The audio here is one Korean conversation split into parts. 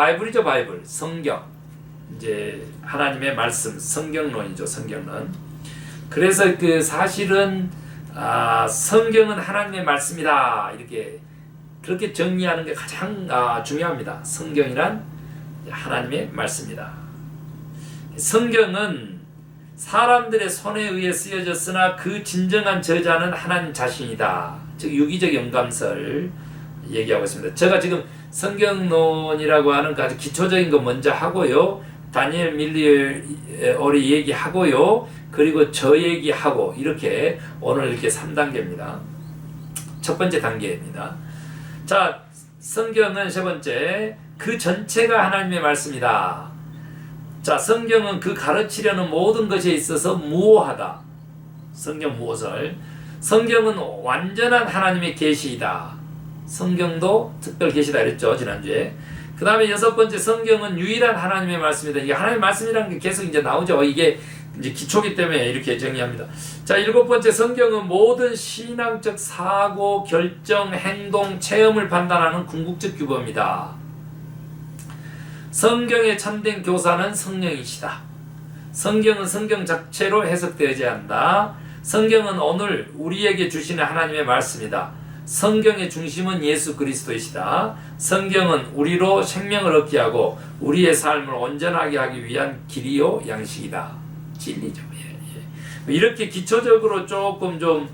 바이블이죠, 바이블. 성경. 이제 하나님의 말씀, 성경론이죠, 성경론. 그래서 그 사실은 성경은 하나님의 말씀이다. 이렇게 그렇게 정리하는 게 가장 중요합니다. 성경이란 하나님의 말씀이다. 성경은 사람들의 손에 의해 쓰여졌으나 그 진정한 저자는 하나님 자신이다. 즉 유기적 영감설 얘기하고 있습니다. 제가 지금 성경론이라고 하는 아주 기초적인 거 먼저 하고요. 다니엘 밀리오리 얘기하고요. 그리고 저 얘기하고 이렇게 오늘 이렇게 3단계입니다. 첫 번째 단계입니다. 자, 성경은 세 번째, 그 전체가 하나님의 말씀이다. 자, 성경은 그 가르치려는 모든 것에 있어서 무오하다. 성경 무오설. 성경은 완전한 하나님의 계시이다. 성경도 특별 계시다 그랬죠, 지난주에. 그 다음에 여섯 번째, 성경은 유일한 하나님의 말씀이다. 이게 하나님의 말씀이라는 게 계속 이제 나오죠. 이게 이제 기초기 때문에 이렇게 정의합니다. 자, 일곱 번째, 성경은 모든 신앙적 사고, 결정, 행동, 체험을 판단하는 궁극적 규범이다. 성경의 참된 교사는 성령이시다. 성경은 성경 자체로 해석되어야 한다. 성경은 오늘 우리에게 주시는 하나님의 말씀이다. 성경의 중심은 예수 그리스도이시다. 성경은 우리로 생명을 얻게 하고 우리의 삶을 온전하게 하기 위한 길이요 양식이다. 진리죠. 예. 이렇게 기초적으로 조금 좀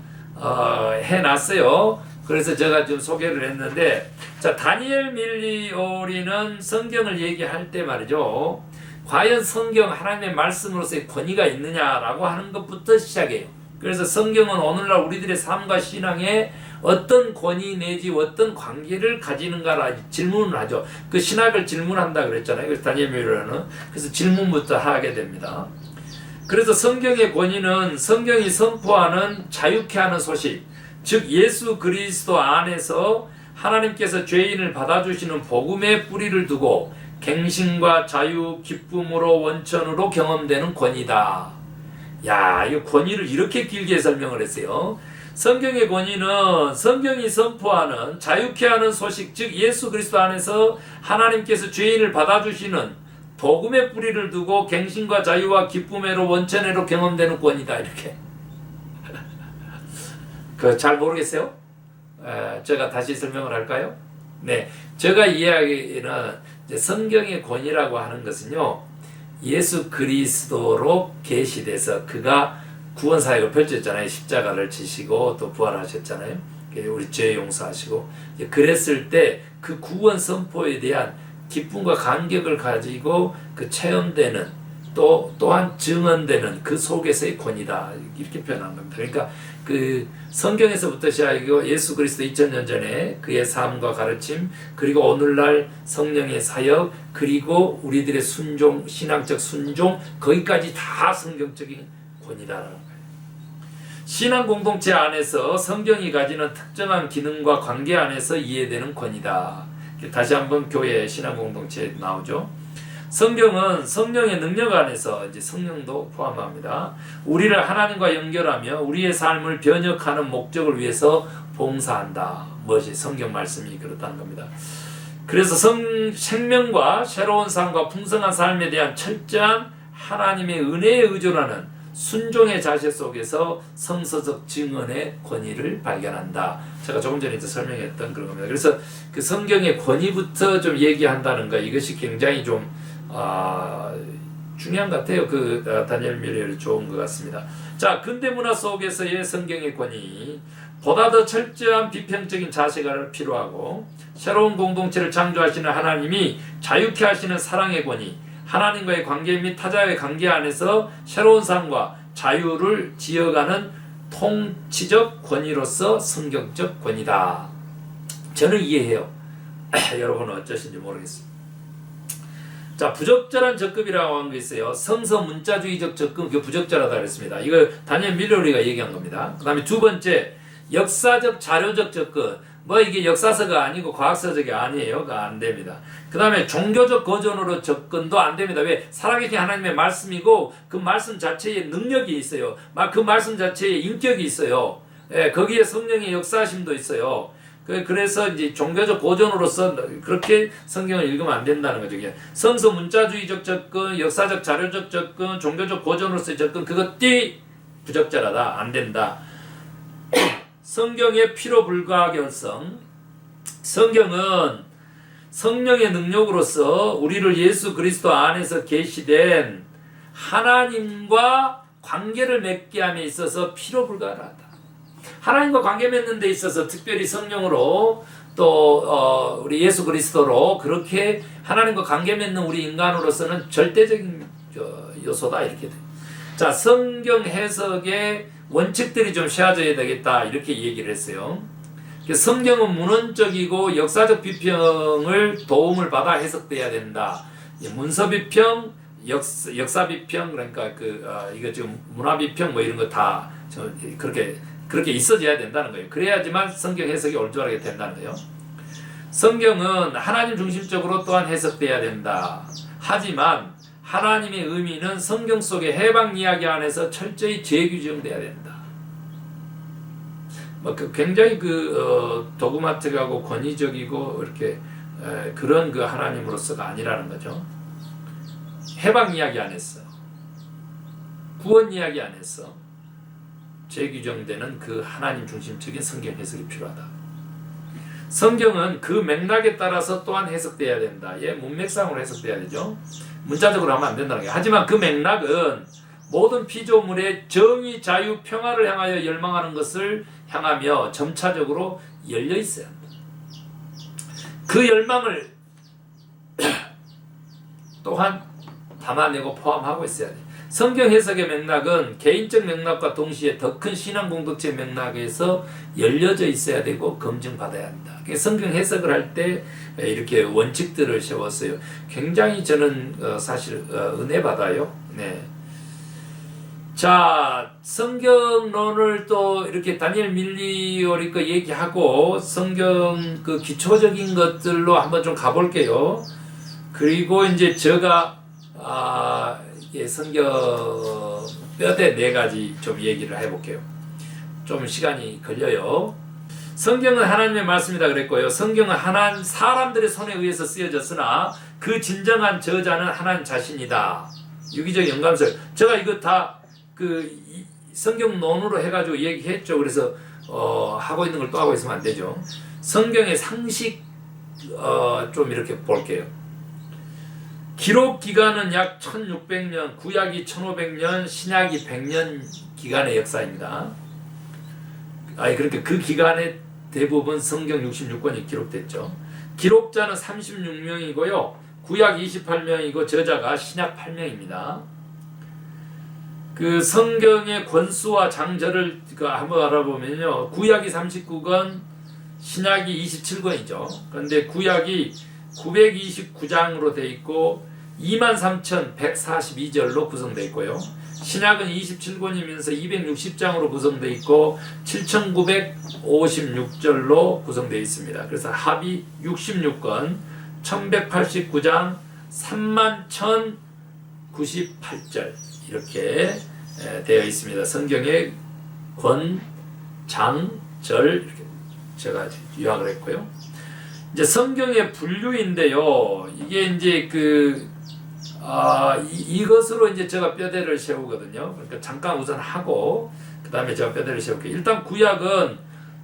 해놨어요. 그래서 제가 좀 소개를 했는데, 자, 다니엘 밀리오리는 성경을 얘기할 때 말이죠, 과연 성경 하나님의 말씀으로서의 권위가 있느냐라고 하는 것부터 시작해요. 그래서 성경은 오늘날 우리들의 삶과 신앙에 어떤 권위 내지 어떤 관계를 가지는가라 질문을 하죠. 그 신학을 질문한다 그랬잖아요. 그래서 다니엘 밀리오리는 그래서 질문부터 하게 됩니다. 그래서 성경의 권위는 성경이 선포하는 자유케 하는 소식, 즉 예수 그리스도 안에서 하나님께서 죄인을 받아주시는 복음의 뿌리를 두고 갱신과 자유, 기쁨으로 원천으로 경험되는 권위다. 야, 이 권위를 이렇게 길게 설명을 했어요. 성경의 권위는 성경이 선포하는 자유케 하는 소식, 즉 예수 그리스도 안에서 하나님께서 죄인을 받아주시는 복음의 뿌리를 두고 갱신과 자유와 기쁨으로 원천으로 경험되는 권위다. 이렇게. 잘 모르겠어요? 제가 다시 설명을 할까요? 네, 제가 이야기는 성경의 권위라고 하는 것은요, 예수 그리스도로 계시돼서 그가 구원 사역을 펼쳤잖아요. 십자가를 지시고 또 부활하셨잖아요. 우리 죄 용서하시고 그랬을 때 그 구원 선포에 대한 기쁨과 감격을 가지고 그 체험되는 또한 증언되는 그 속에서의 권위다. 이렇게 표현한 겁니다. 그러니까 그 성경에서부터 시작이고 예수 그리스도 2000년 전에 그의 삶과 가르침, 그리고 오늘날 성령의 사역, 그리고 우리들의 순종, 신앙적 순종, 거기까지 다 성경적인 권위다라는 거예요. 신앙 공동체 안에서 성경이 가지는 특정한 기능과 관계 안에서 이해되는 권위다. 다시 한번 교회 신앙 공동체에 나오죠. 성경은 성령의 능력 안에서 이제 성령도 포함합니다. 우리를 하나님과 연결하며 우리의 삶을 변혁하는 목적을 위해서 봉사한다. 무엇이 성경 말씀이 그렇다는 겁니다. 그래서 생명과 새로운 삶과 풍성한 삶에 대한 철저한 하나님의 은혜에 의존하는 순종의 자세 속에서 성서적 증언의 권위를 발견한다. 제가 조금 전에 설명했던 그런 겁니다. 그래서 그 성경의 권위부터 좀 얘기한다는 거, 이것이 굉장히 좀 중요한 것 같아요. 다니엘 밀리오리 좋은 것 같습니다. 자, 근대 문화 속에서의 성경의 권위, 보다 더 철저한 비평적인 자세가 필요하고, 새로운 공동체를 창조하시는 하나님이 자유케 하시는 사랑의 권위, 하나님과의 관계 및 타자의 관계 안에서 새로운 삶과 자유를 지어가는 통치적 권위로서 성경적 권위다. 저는 이해해요. 여러분은 어쩌신지 모르겠습니다. 자, 부적절한 접근이라고 하는 게 있어요. 성서 문자주의적 접근, 그 부적절하다 그랬습니다. 이거 다니엘 밀리오리가 얘기한 겁니다. 그 다음에 두 번째, 역사적 자료적 접근. 이게 역사서가 아니고 과학서적이 아니에요. 그거 안 됩니다. 그 다음에 종교적 거전으로 접근도 안 됩니다. 왜? 살아계신 하나님의 말씀이고 그 말씀 자체에 능력이 있어요. 그 말씀 자체에 인격이 있어요. 예, 거기에 성령의 역사심도 있어요. 그래서 이제 종교적 고전으로서 그렇게 성경을 읽으면 안 된다는 거죠. 성서 문자주의적 접근, 역사적 자료적 접근, 종교적 고전으로서의 접근, 그것이 부적절하다. 안 된다. 성경의 피로 불과하게 현성. 성경은 성령의 능력으로서 우리를 예수 그리스도 안에서 계시된 하나님과 관계를 맺게 함에 있어서 피로 불과하다. 하나님과 관계 맺는 데 있어서 특별히 성령으로 또 우리 예수 그리스도로 그렇게 하나님과 관계 맺는 우리 인간으로서는 절대적인 요소다 이렇게 돼요. 자, 성경 해석의 원칙들이 좀 세워져야 되겠다 이렇게 얘기를 했어요. 성경은 문헌적이고 역사적 비평을 도움을 받아 해석돼야 된다. 문서 비평, 역사 비평 그러니까 이거 지금 문화 비평 뭐 이런 거 다 그렇게 있어져야 된다는 거예요. 그래야지만 성경 해석이 올바르게 된다는 거예요. 성경은 하나님 중심적으로 또한 해석돼야 된다. 하지만 하나님의 의미는 성경 속의 해방 이야기 안에서 철저히 재규정돼야 된다. 굉장히 도그마틱하고 권위적이고 이렇게 그런 하나님으로서가 아니라는 거죠. 해방 이야기 안에서, 구원 이야기 안에서 재규정되는 그 하나님 중심적인 성경 해석이 필요하다. 성경은 그 맥락에 따라서 또한 해석돼야 된다. 문맥상으로 해석돼야 되죠. 문자적으로 하면 안 된다는 게. 하지만 그 맥락은 모든 피조물의 정의, 자유, 평화를 향하여 열망하는 것을 향하며 점차적으로 열려 있어야 한다. 그 열망을 또한 담아내고 포함하고 있어야 돼. 성경 해석의 맥락은 개인적 맥락과 동시에 더 큰 신앙 공동체 맥락에서 열려져 있어야 되고 검증받아야 한다. 성경 해석을 할 때 이렇게 원칙들을 세웠어요. 굉장히 저는 사실 은혜 받아요. 네. 자, 성경론을 또 이렇게 다니엘 밀리오리 거 얘기하고 성경 기초적인 것들로 한번 좀 가볼게요. 그리고 이제 제가 성경 뼈대 4가지 좀 얘기를 해볼게요. 좀 시간이 걸려요. 성경은 하나님의 말씀이다 그랬고요. 성경은 사람들의 손에 의해서 쓰여졌으나 그 진정한 저자는 하나님 자신이다. 유기적 영감설. 제가 이거 다 성경론으로 해가지고 얘기했죠. 그래서 하고 있는 걸 또 하고 있으면 안 되죠. 성경의 상식 좀 이렇게 볼게요. 기록 기간은 약 1600년, 구약이 1500년, 신약이 100년 기간의 역사입니다. 그러니까 그 기간에 대부분 성경 66권이 기록됐죠. 기록자는 36명이고요. 구약 28명이고 저자가 신약 8명입니다. 그 성경의 권수와 장절을 한번 알아보면요. 구약이 39권, 신약이 27권이죠. 그런데 구약이 929장으로 되어 있고 23,142절로 구성되어 있고요. 신약은 27권이면서 260장으로 구성되어 있고 7,956절로 구성되어 있습니다. 그래서 합이 66권, 1,189장, 31,098절 이렇게 되어 있습니다. 성경의 권, 장, 절 이렇게 제가 요약을 했고요. 이제 성경의 분류인데요. 이게 이제 이것으로 이제 제가 뼈대를 세우거든요. 그러니까 잠깐 우선 하고 그 다음에 제가 뼈대를 세울게요. 일단 구약은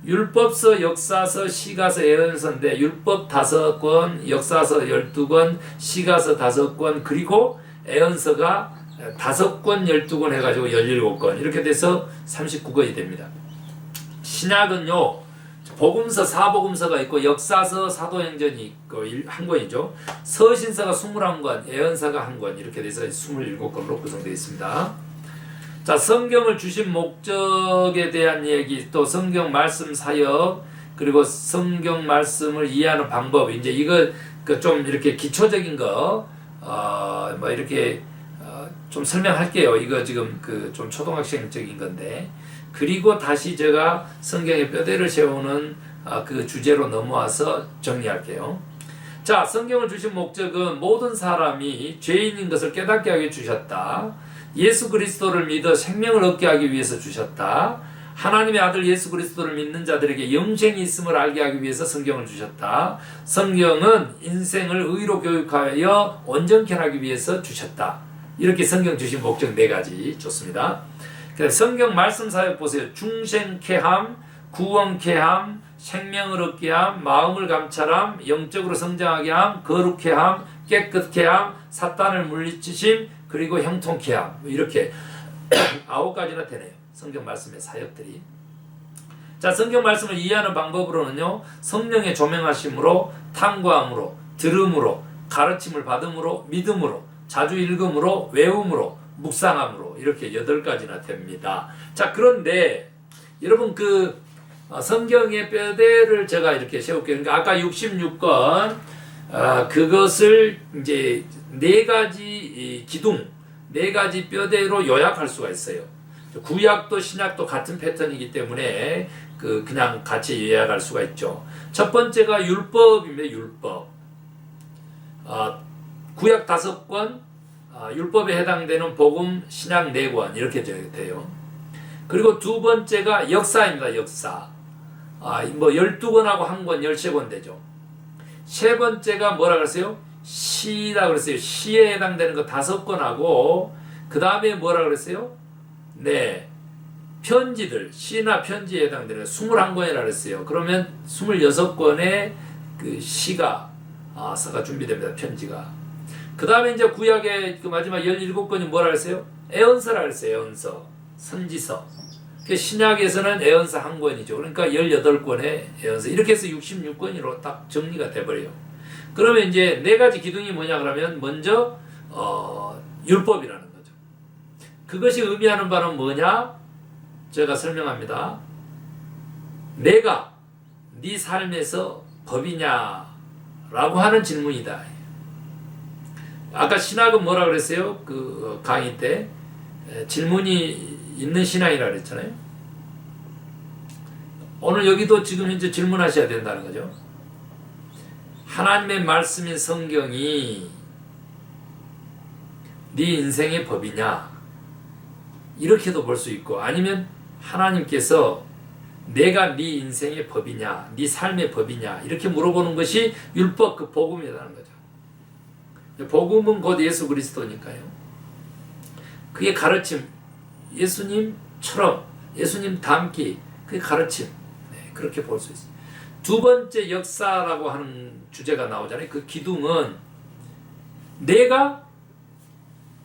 율법서, 역사서, 시가서, 예언서인데 율법 5권, 역사서 12권, 시가서 5권, 그리고 예언서가 5권, 12권 해가지고 17권 이렇게 돼서 39권이 됩니다. 신약은요. 복음서, 사복음서가 있고 역사서, 사도행전이 있고 한 권이죠. 서신서가 21권, 예언서가 1권 이렇게 돼서 27권으로 구성되어 있습니다. 자, 성경을 주신 목적에 대한 얘기, 또 성경 말씀 사역, 그리고 성경 말씀을 이해하는 방법, 이제 이거 좀 이렇게 기초적인 거 뭐 이렇게 좀 설명할게요. 이거 지금 좀 초등학생적인 건데. 그리고 다시 제가 성경의 뼈대를 세우는 그 주제로 넘어와서 정리할게요. 자, 성경을 주신 목적은 모든 사람이 죄인인 것을 깨닫게 하게 주셨다. 예수 그리스도를 믿어 생명을 얻게 하기 위해서 주셨다. 하나님의 아들 예수 그리스도를 믿는 자들에게 영생이 있음을 알게 하기 위해서 성경을 주셨다. 성경은 인생을 의로 교육하여 온전케 하기 위해서 주셨다. 이렇게 성경 주신 목적 4가지 좋습니다. 성경 말씀 사역 보세요. 중생케 함, 구원케 함, 생명을 얻게 함, 마음을 감찰함, 영적으로 성장하게 함, 거룩케 함, 깨끗케 함, 사탄을 물리치심, 그리고 형통케 함. 이렇게 9가지나 되네요. 성경 말씀의 사역들이. 자, 성경 말씀을 이해하는 방법으로는요, 성령의 조명하심으로, 탐구함으로, 들음으로, 가르침을 받음으로, 믿음으로, 자주 읽음으로, 외움으로, 묵상함으로, 이렇게 8가지나 됩니다. 자, 그런데 여러분 성경의 뼈대를 제가 이렇게 세울게요. 그러니까 아까 66권 그것을 이제 4가지 기둥, 4가지 뼈대로 요약할 수가 있어요. 구약도 신약도 같은 패턴이기 때문에 그냥 같이 요약할 수가 있죠. 첫 번째가 율법입니다. 율법. 구약 5권, 율법에 해당되는 복음, 신약 4권 이렇게 돼요. 그리고 두 번째가 역사입니다. 역사. 12권하고 1권, 13권 되죠. 세 번째가 뭐라 그랬어요? 시라 그랬어요. 시에 해당되는 거 5권하고, 그 다음에 뭐라 그랬어요? 네. 편지들, 시나 편지에 해당되는 21권이라 그랬어요. 그러면 26권의 시가, 서가 준비됩니다. 편지가. 그 다음에 이제 구약의 마지막 17권이 뭐라 그랬어요? 애언서라 그랬어요. 애언서. 선지서. 신약에서는 애언서 1권이죠. 그러니까 18권의 애언서. 이렇게 해서 66권으로 딱 정리가 돼버려요. 그러면 이제 4가지 기둥이 뭐냐 그러면 먼저 율법이라는 거죠. 그것이 의미하는 바는 뭐냐? 제가 설명합니다. 내가 네 삶에서 법이냐? 라고 하는 질문이다. 아까 신학은 뭐라 그랬어요? 강의 때 질문이 있는 신앙이라 그랬잖아요. 오늘 여기도 지금 현재 질문하셔야 된다는 거죠. 하나님의 말씀인 성경이 네 인생의 법이냐? 이렇게도 볼 수 있고, 아니면 하나님께서 내가 네 인생의 법이냐, 네 삶의 법이냐, 이렇게 물어보는 것이 율법, 복음이라는 거죠. 복음은 곧 예수 그리스도니까요. 그게 가르침, 예수님처럼, 예수님 닮기, 그게 가르침. 네, 그렇게 볼 수 있어요. 두 번째 역사라고 하는 주제가 나오잖아요. 그 기둥은 내가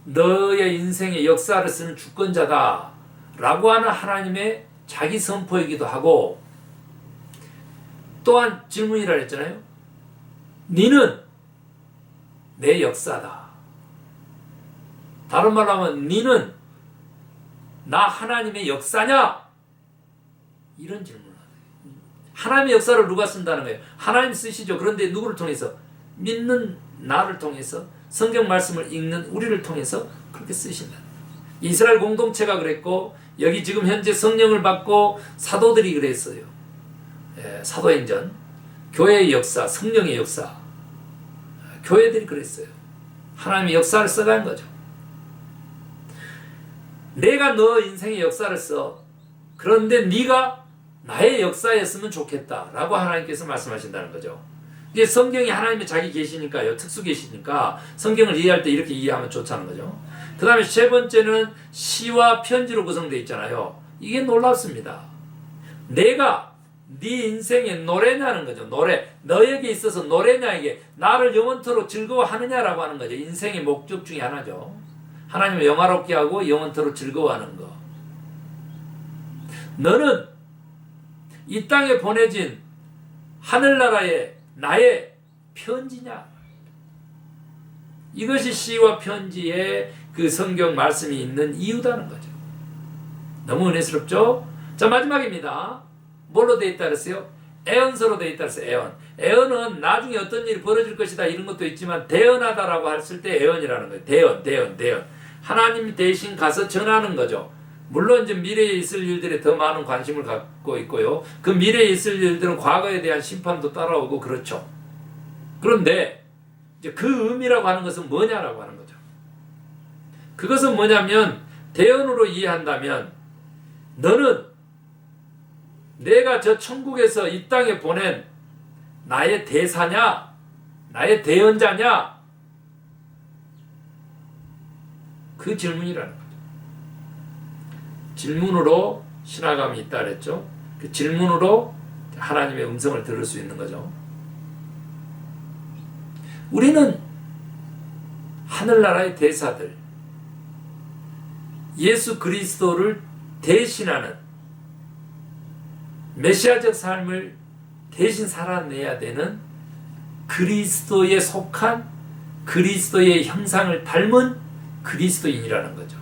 너의 인생의 역사를 쓰는 주권자다 라고 하는 하나님의 자기 선포이기도 하고, 또한 질문이라 했잖아요. 너는 내 역사다. 다른 말로 하면 너는 나 하나님의 역사냐? 이런 질문을 하네요. 하나님의 역사를 누가 쓴다는 거예요? 하나님 쓰시죠. 그런데 누구를 통해서? 믿는 나를 통해서, 성경 말씀을 읽는 우리를 통해서 그렇게 쓰신다. 이스라엘 공동체가 그랬고, 여기 지금 현재 성령을 받고 사도들이 그랬어요. 사도행전, 교회의 역사, 성령의 역사, 교회들이 그랬어요. 하나님의 역사를 써간 거죠. 내가 너 인생의 역사를 써. 그런데 네가 나의 역사였으면 좋겠다라고 하나님께서 말씀하신다는 거죠. 이게 성경이 하나님의 자기 계시니까요. 특수 계시니까 성경을 이해할 때 이렇게 이해하면 좋다는 거죠. 그 다음에 세 번째는 시와 편지로 구성되어 있잖아요. 이게 놀랍습니다. 내가 네 인생의 노래냐는 거죠. 노래. 너에게 있어서 노래냐, 이게 나를 영원토록 즐거워하느냐라고 하는 거죠. 인생의 목적 중에 하나죠. 하나님을 영화롭게 하고 영원토록 즐거워하는 거. 너는 이 땅에 보내진 하늘나라의 나의 편지냐? 이것이 시와 편지의 그 성경 말씀이 있는 이유다는 거죠. 너무 은혜스럽죠? 자, 마지막입니다. 뭘로 되어 있다 그랬어요? 애언서로 되어 있다 그랬어요. 애언. 애언은 나중에 어떤 일이 벌어질 것이다 이런 것도 있지만, 대언하다라고 했을 때 애언이라는 거예요. 대언. 하나님 대신 가서 전하는 거죠. 물론 이제 미래에 있을 일들에 더 많은 관심을 갖고 있고요. 그 미래에 있을 일들은 과거에 대한 심판도 따라오고 그렇죠. 그런데 이제 그 의미라고 하는 것은 뭐냐라고 하는 거죠. 그것은 뭐냐면, 대언으로 이해한다면 너는 내가 저 천국에서 이 땅에 보낸 나의 대사냐? 나의 대언자냐? 그 질문이라는 거죠. 질문으로 신화감이 있다 그랬죠. 그 질문으로 하나님의 음성을 들을 수 있는 거죠. 우리는 하늘나라의 대사들, 예수 그리스도를 대신하는 메시아적 삶을 대신 살아내야 되는 그리스도에 속한 그리스도의 형상을 닮은 그리스도인이라는 거죠.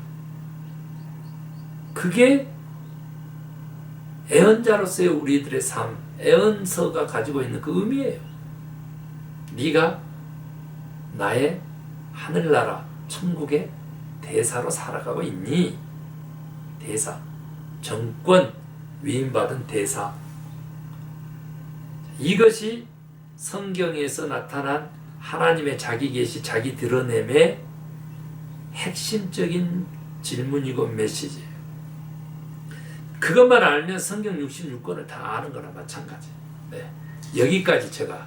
그게 애언자로서의 우리들의 삶, 애언서가 가지고 있는 그 의미예요. 네가 나의 하늘나라 천국의 대사로 살아가고 있니? 대사, 정권 위임받은 대사. 이것이 성경에서 나타난 하나님의 자기 계시, 자기 드러냄의 핵심적인 질문이고 메시지예요. 그것만 알면 성경 66권을 다 아는 거나 마찬가지. 네. 여기까지 제가